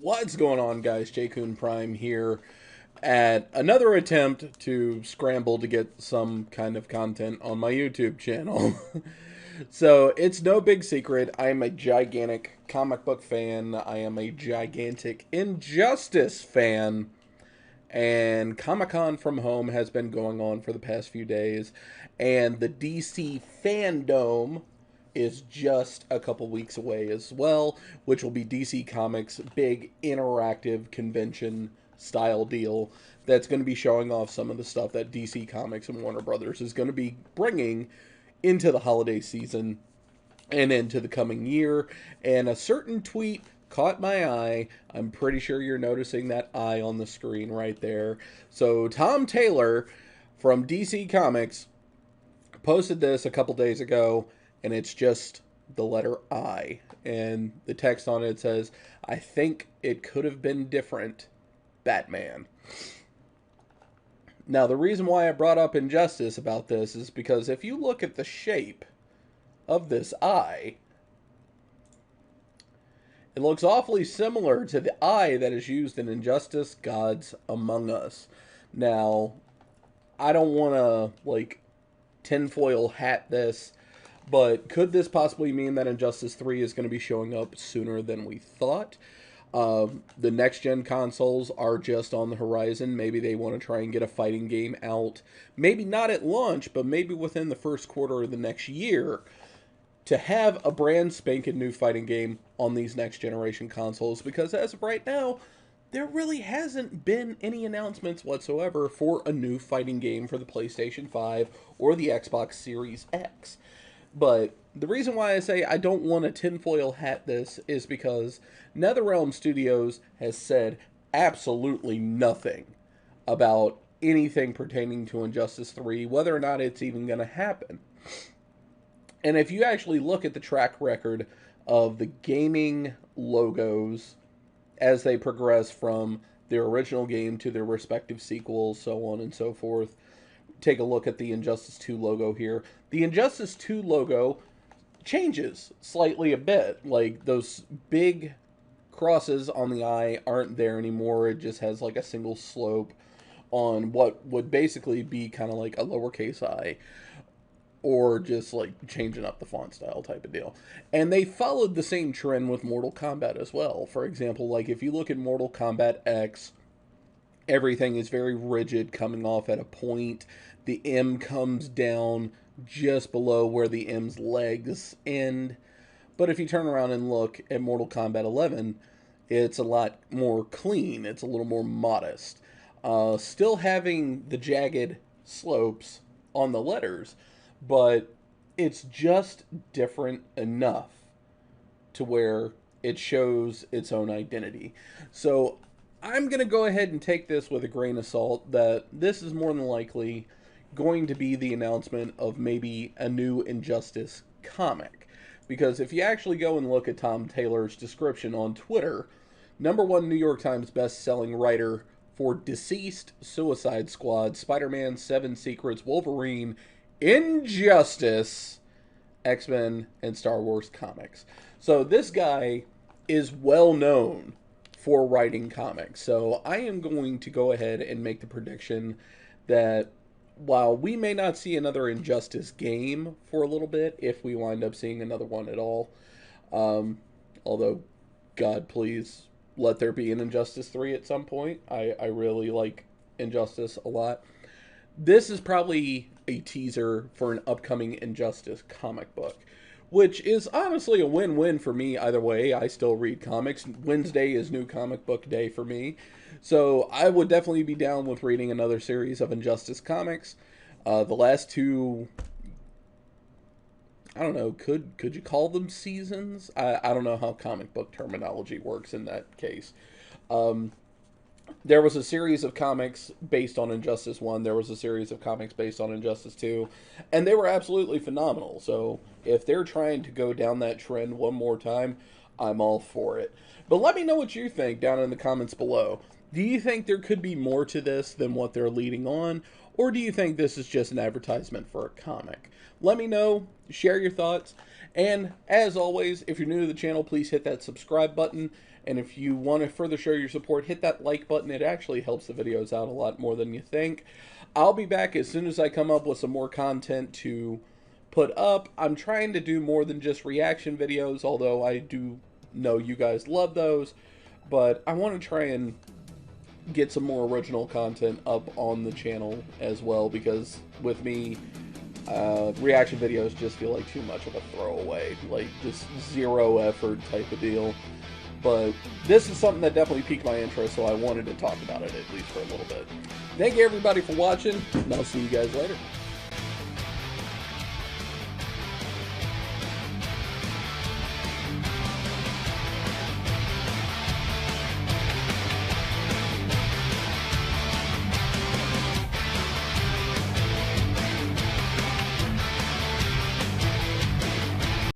What's going on, guys? J-Kun Prime here at another attempt to scramble to get some kind of content on my YouTube channel. So, it's no big secret. I am a gigantic comic book fan. I am a gigantic Injustice fan. And Comic-Con from home has been going on for the past few days. And the DC Fandom is just a couple weeks away as well, which will be DC Comics' big interactive convention style deal that's going to be showing off some of the stuff that DC Comics and Warner Brothers is going to be bringing into the holiday season and into the coming year. And a certain tweet caught my eye. I'm pretty sure you're noticing that eye on the screen right there. So Tom Taylor from DC Comics posted this a couple days ago, and it's just the letter I. And the text on it says, "I think it could have been different, Batman." Now, the reason why I brought up Injustice about this is because if you look at the shape of this eye, it looks awfully similar to the eye that is used in Injustice Gods Among Us. Now, I don't want to, tinfoil hat this, but could this possibly mean that Injustice 3 is going to be showing up sooner than we thought? The next-gen consoles are just on the horizon. Maybe they want to try and get a fighting game out. Maybe not at launch, but maybe within the first quarter of the next year, to have a brand spanking new fighting game on these next-generation consoles. Because as of right now, there really hasn't been any announcements whatsoever for a new fighting game for the PlayStation 5 or the Xbox Series X. But the reason why I say I don't want to tinfoil hat this is because NetherRealm Studios has said absolutely nothing about anything pertaining to Injustice 3, whether or not it's even going to happen. And if you actually look at the track record of the gaming logos as they progress from their original game to their respective sequels, so on and so forth, take a look at the Injustice 2 logo here. The Injustice 2 logo changes slightly a bit. Like, those big crosses on the eye aren't there anymore. It just has like a single slope on what would basically be kind of like a lowercase I, or just like changing up the font style type of deal. And they followed the same trend with Mortal Kombat as well. For example, like if you look at Mortal Kombat X, everything is very rigid, coming off at a point. The M comes down just below where the M's legs end. But if you turn around and look at Mortal Kombat 11, it's a lot more clean. It's a little more modest. Still having the jagged slopes on the letters, but it's just different enough to where it shows its own identity. So I'm going to go ahead and take this with a grain of salt that this is more than likely going to be the announcement of maybe a new Injustice comic. Because if you actually go and look at Tom Taylor's description on Twitter, #1 New York Times best-selling writer for Deceased, Suicide Squad, Spider-Man, 7 Secrets, Wolverine, Injustice, X-Men, and Star Wars comics. So this guy is well known for writing comics. So I am going to go ahead and make the prediction that while we may not see another Injustice game for a little bit, if we wind up seeing another one at all, although, God, please let there be an Injustice 3 at some point. I really like Injustice a lot. This is probably a teaser for an upcoming Injustice comic book, which is honestly a win-win for me either way. I still read comics. Wednesday is new comic book day for me. So I would definitely be down with reading another series of Injustice comics. The last two, I don't know, could you call them seasons? I don't know how comic book terminology works in that case. There was a series of comics based on Injustice 1. There was a series of comics based on Injustice 2. And they were absolutely phenomenal. So if they're trying to go down that trend one more time, I'm all for it. But let me know what you think down in the comments below. Do you think there could be more to this than what they're leading on? Or do you think this is just an advertisement for a comic? Let me know, share your thoughts, and as always, if you're new to the channel, please hit that subscribe button, and if you want to further show your support, hit that like button. It actually helps the videos out a lot more than you think. I'll be back as soon as I come up with some more content to put up. I'm trying to do more than just reaction videos, although I do know you guys love those, but I want to try and get some more original content up on the channel as well, because with me, reaction videos just feel like too much of a throwaway, like just zero effort type of deal. But this is something that definitely piqued my interest, so I wanted to talk about it at least for a little bit. Thank you everybody for watching, and I'll see you guys later.